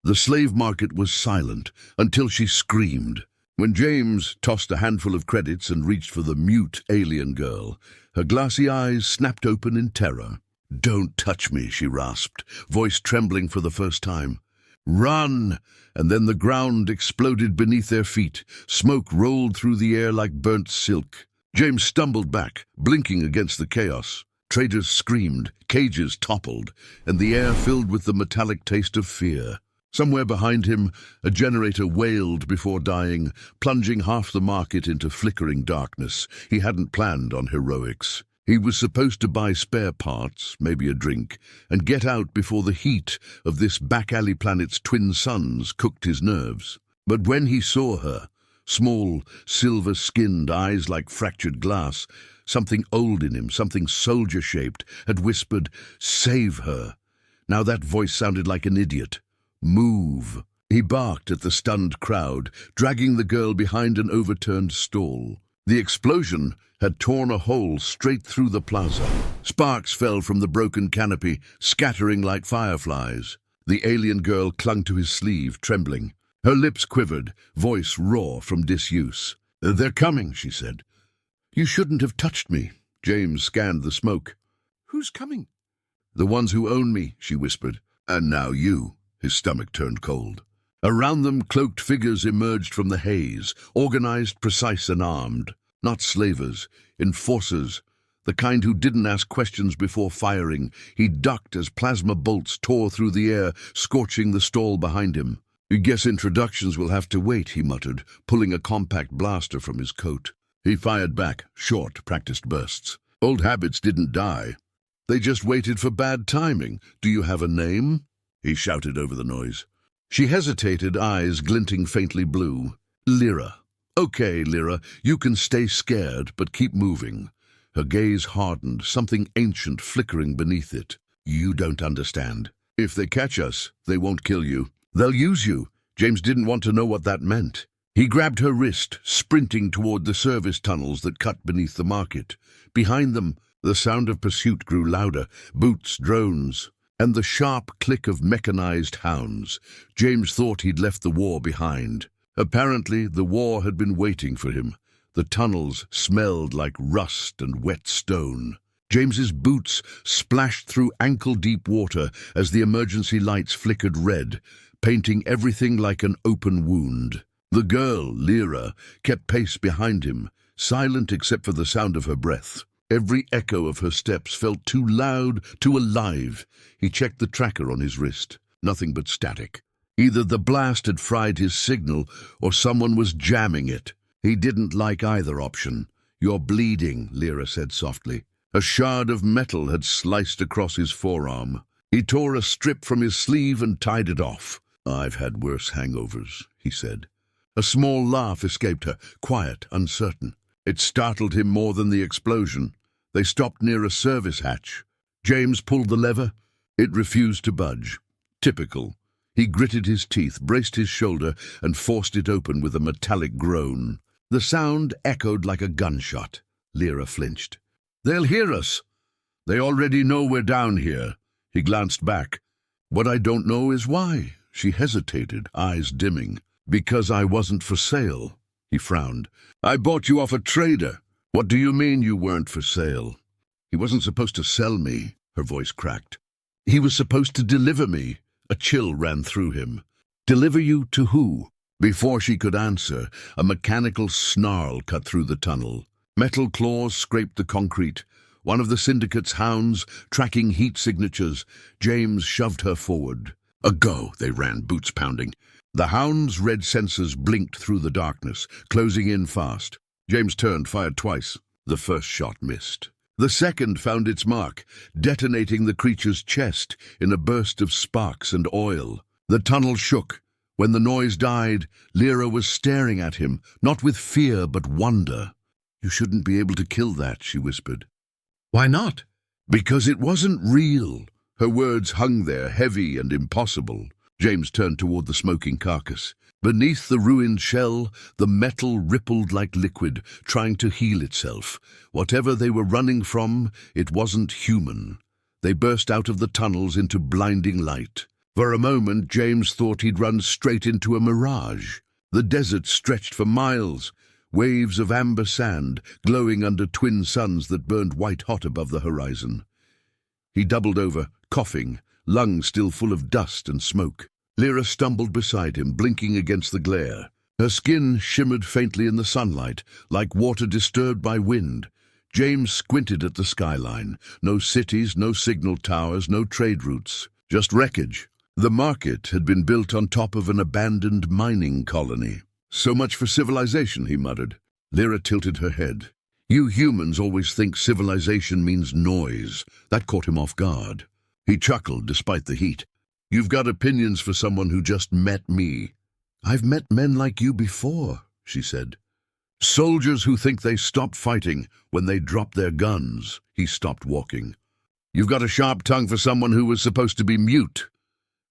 The slave market was silent until she screamed. When James tossed a handful of credits and reached for the mute alien girl, her glassy eyes snapped open in terror. "Don't touch me," she rasped, voice trembling for the first time. "Run!" And then the ground exploded beneath their feet. Smoke rolled through the air like burnt silk. James stumbled back, blinking against the chaos. Traders screamed, cages toppled, and the air filled with the metallic taste of fear. Somewhere behind him, a generator wailed before dying, plunging half the market into flickering darkness. He hadn't planned on heroics. He was supposed to buy spare parts, maybe a drink, and get out before the heat of this back-alley planet's twin suns cooked his nerves. But when he saw her, small, silver-skinned eyes like fractured glass, something old in him, something soldier-shaped, had whispered, "Save her." Now that voice sounded like an idiot. "Move." He barked at the stunned crowd, dragging the girl behind an overturned stall. The explosion had torn a hole straight through the plaza. Sparks fell from the broken canopy, scattering like fireflies. The alien girl clung to his sleeve, trembling. Her lips quivered, voice raw from disuse. "They're coming," she said. "You shouldn't have touched me." James scanned the smoke. "Who's coming?" "The ones who own me," she whispered. "And now you." His stomach turned cold. Around them, cloaked figures emerged from the haze, organized, precise, and armed. Not slavers, enforcers, the kind who didn't ask questions before firing. He ducked as plasma bolts tore through the air, scorching the stall behind him. "I guess introductions will have to wait," he muttered, pulling a compact blaster from his coat. He fired back, short, practiced bursts. Old habits didn't die. They just waited for bad timing. "Do you have a name?" he shouted over the noise. She hesitated, eyes glinting faintly blue. "Lyra." "Okay, Lyra, you can stay scared, but keep moving." Her gaze hardened, something ancient flickering beneath it. "You don't understand. If they catch us, they won't kill you. They'll use you." James didn't want to know what that meant. He grabbed her wrist, sprinting toward the service tunnels that cut beneath the market. Behind them, the sound of pursuit grew louder, boots, drones, and the sharp click of mechanized hounds. James thought he'd left the war behind. Apparently, the war had been waiting for him. The tunnels smelled like rust and wet stone. James's boots splashed through ankle-deep water as the emergency lights flickered red, painting everything like an open wound. The girl, Lyra, kept pace behind him, silent except for the sound of her breath. Every echo of her steps felt too loud, too alive. He checked the tracker on his wrist. Nothing but static. Either the blast had fried his signal, or someone was jamming it. He didn't like either option. "You're bleeding," Lyra said softly. A shard of metal had sliced across his forearm. He tore a strip from his sleeve and tied it off. "I've had worse hangovers," he said. A small laugh escaped her, quiet, uncertain. It startled him more than the explosion. They stopped near a service hatch. James pulled the lever. It refused to budge. Typical. He gritted his teeth, braced his shoulder, and forced it open with a metallic groan. The sound echoed like a gunshot. Lyra flinched. "They'll hear us. They already know we're down here." He glanced back. "What I don't know is why." She hesitated, eyes dimming. "Because I wasn't for sale." He frowned. "I bought you off a trader." "What do you mean you weren't for sale?" "He wasn't supposed to sell me." Her voice cracked. "He was supposed to deliver me." A chill ran through him. "Deliver you to who?" Before she could answer, a mechanical snarl cut through the tunnel. Metal claws scraped the concrete. One of the syndicate's hounds, tracking heat signatures. James shoved her forward. A go, they ran, boots pounding. The hound's red sensors blinked through the darkness, closing in fast. James turned, fired twice. The first shot missed. The second found its mark, detonating the creature's chest in a burst of sparks and oil. The tunnel shook. When the noise died, Lyra was staring at him, not with fear but wonder. "You shouldn't be able to kill that," she whispered. "Why not?" "Because it wasn't real." Her words hung there, heavy and impossible. James turned toward the smoking carcass. Beneath the ruined shell, the metal rippled like liquid, trying to heal itself. Whatever they were running from, it wasn't human. They burst out of the tunnels into blinding light. For a moment, James thought he'd run straight into a mirage. The desert stretched for miles, waves of amber sand glowing under twin suns that burned white-hot above the horizon. He doubled over, coughing, lungs still full of dust and smoke. Lyra stumbled beside him, blinking against the glare. Her skin shimmered faintly in the sunlight, like water disturbed by wind. James squinted at the skyline. No cities, no signal towers, no trade routes, just wreckage. The market had been built on top of an abandoned mining colony. So much for civilization, he muttered. Lyra tilted her head. You humans always think civilization means noise. That caught him off guard. He chuckled despite the heat. You've got opinions for someone who just met me. I've met men like you before, she said. Soldiers who think they stop fighting when they drop their guns. He stopped walking. You've got a sharp tongue for someone who was supposed to be mute.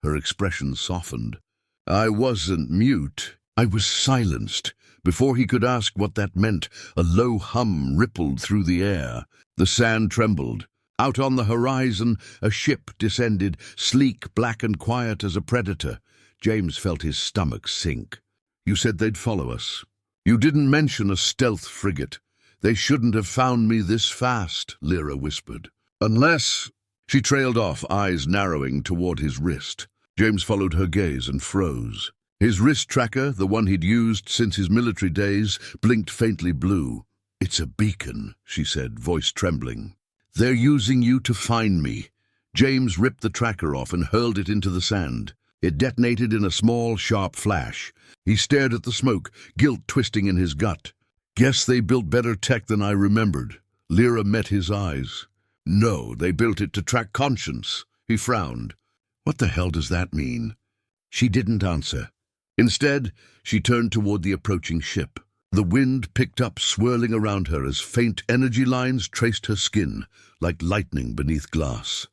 Her expression softened. I wasn't mute. I was silenced. Before he could ask what that meant, a low hum rippled through the air. The sand trembled. Out on the horizon, a ship descended, sleek, black and quiet as a predator. James felt his stomach sink. You said they'd follow us. You didn't mention a stealth frigate. They shouldn't have found me this fast, Lyra whispered. Unless... She trailed off, eyes narrowing toward his wrist. James followed her gaze and froze. His wrist tracker, the one he'd used since his military days, blinked faintly blue. It's a beacon, she said, voice trembling. They're using you to find me. James ripped the tracker off and hurled it into the sand. It detonated in a small, sharp flash. He stared at the smoke, guilt twisting in his gut. Guess they built better tech than I remembered. Lyra met his eyes. No, they built it to track conscience. He frowned. What the hell does that mean? She didn't answer. Instead, she turned toward the approaching ship. The wind picked up, swirling around her as faint energy lines traced her skin, like lightning beneath glass.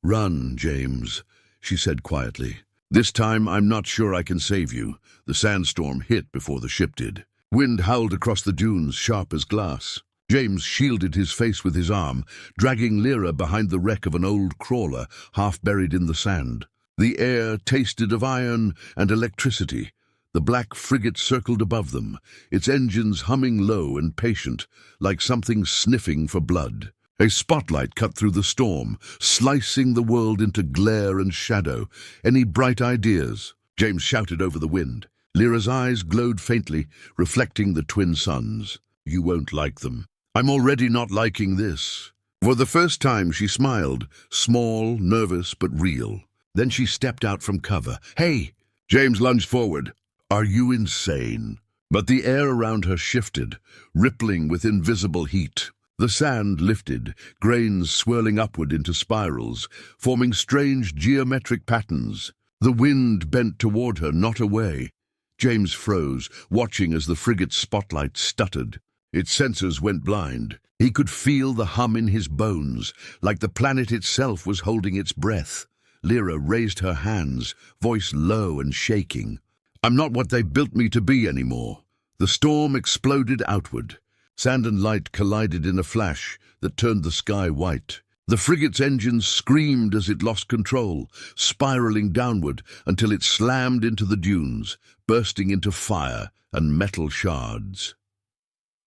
Run, James, she said quietly. This time I'm not sure I can save you. The sandstorm hit before the ship did. Wind howled across the dunes, sharp as glass. James shielded his face with his arm, dragging Lyra behind the wreck of an old crawler, half buried in the sand. The air tasted of iron and electricity. The black frigate circled above them, its engines humming low and patient, like something sniffing for blood. A spotlight cut through the storm, slicing the world into glare and shadow. Any bright ideas? James shouted over the wind. Lyra's eyes glowed faintly, reflecting the twin suns. You won't like them. I'm already not liking this. For the first time she smiled, small, nervous, but real. Then she stepped out from cover. Hey! James lunged forward. Are you insane? But the air around her shifted, rippling with invisible heat. The sand lifted, grains swirling upward into spirals, forming strange geometric patterns. The wind bent toward her, not away. James froze, watching as the frigate's spotlight stuttered. Its sensors went blind. He could feel the hum in his bones, like the planet itself was holding its breath. Lyra raised her hands, voice low and shaking. I'm not what they built me to be anymore. The storm exploded outward. Sand and light collided in a flash that turned the sky white. The frigate's engines screamed as it lost control, spiraling downward until it slammed into the dunes, bursting into fire and metal shards.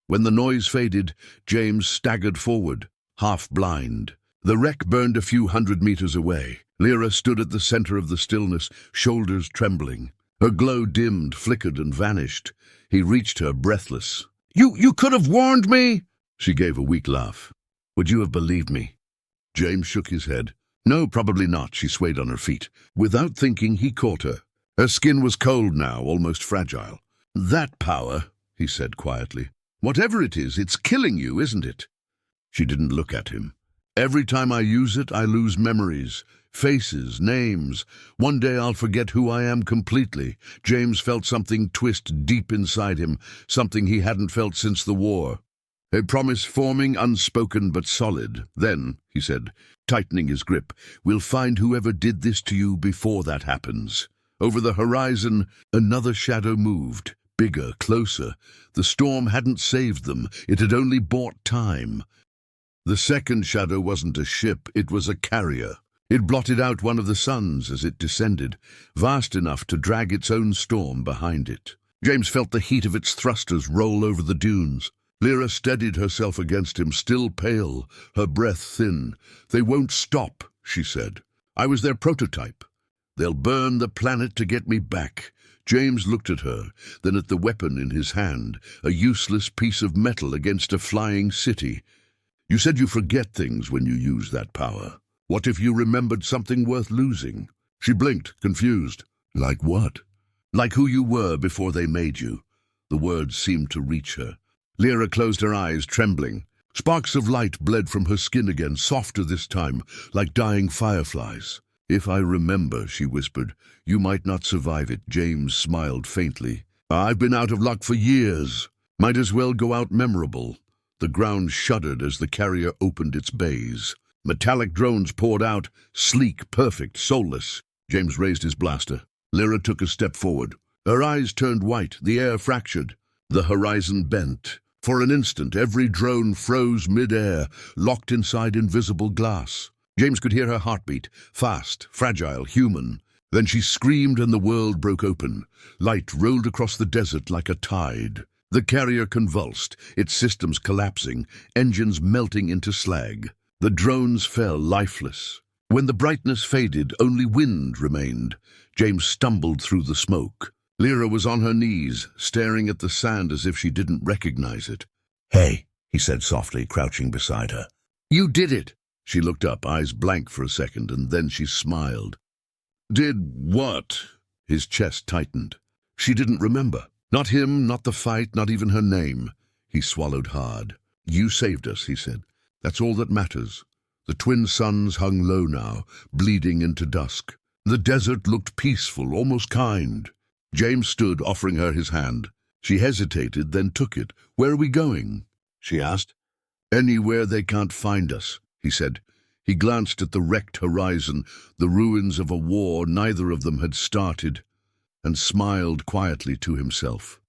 When the noise faded, James staggered forward, half blind. The wreck burned a few 100 meters away. Lyra stood at the center of the stillness, shoulders trembling. Her glow dimmed, flickered, and vanished. He reached her, breathless. You could have warned me!" She gave a weak laugh. "Would you have believed me?" James shook his head. "No, probably not." She swayed on her feet. Without thinking, he caught her. Her skin was cold now, almost fragile. "That power," he said quietly. "Whatever it is, it's killing you, isn't it?" She didn't look at him. "Every time I use it, I lose memories. Faces, names. One day I'll forget who I am completely." James felt something twist deep inside him, something he hadn't felt since the war. A promise forming, unspoken but solid. "Then," he said, tightening his grip, "we'll find whoever did this to you before that happens." Over the horizon, another shadow moved, bigger, closer. The storm hadn't saved them, it had only bought time. The second shadow wasn't a ship, it was a carrier. It blotted out one of the suns as it descended, vast enough to drag its own storm behind it. James felt the heat of its thrusters roll over the dunes. Lyra steadied herself against him, still pale, her breath thin. "They won't stop," she said. "I was their prototype. They'll burn the planet to get me back." James looked at her, then at the weapon in his hand, a useless piece of metal against a flying city. "You said you forget things when you use that power. What if you remembered something worth losing?" She blinked, confused. "Like what?" "Like who you were before they made you." The words seemed to reach her. Lyra closed her eyes, trembling. Sparks of light bled from her skin again, softer this time, like dying fireflies. "If I remember," she whispered. "You might not survive it." James smiled faintly. "I've been out of luck for years. Might as well go out memorable." The ground shuddered as the carrier opened its bays. Metallic drones poured out, sleek, perfect, soulless. James raised his blaster. Lyra took a step forward. Her eyes turned white, the air fractured. The horizon bent. For an instant, every drone froze mid-air, locked inside invisible glass. James could hear her heartbeat, fast, fragile, human. Then she screamed and the world broke open. Light rolled across the desert like a tide. The carrier convulsed, its systems collapsing, engines melting into slag. The drones fell lifeless. When the brightness faded, only wind remained. James stumbled through the smoke. Lyra was on her knees, staring at the sand as if she didn't recognize it. "Hey," he said softly, crouching beside her. "You did it!" She looked up, eyes blank for a second, and then she smiled. "Did what?" His chest tightened. She didn't remember. Not him, not the fight, not even her name. He swallowed hard. "You saved us," he said. "That's all that matters." The twin suns hung low now, bleeding into dusk. The desert looked peaceful, almost kind. James stood, offering her his hand. She hesitated, then took it. "Where are we going?" she asked. "Anywhere they can't find us," he said. He glanced at the wrecked horizon, the ruins of a war neither of them had started, and smiled quietly to himself.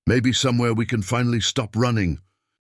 "Maybe somewhere we can finally stop running."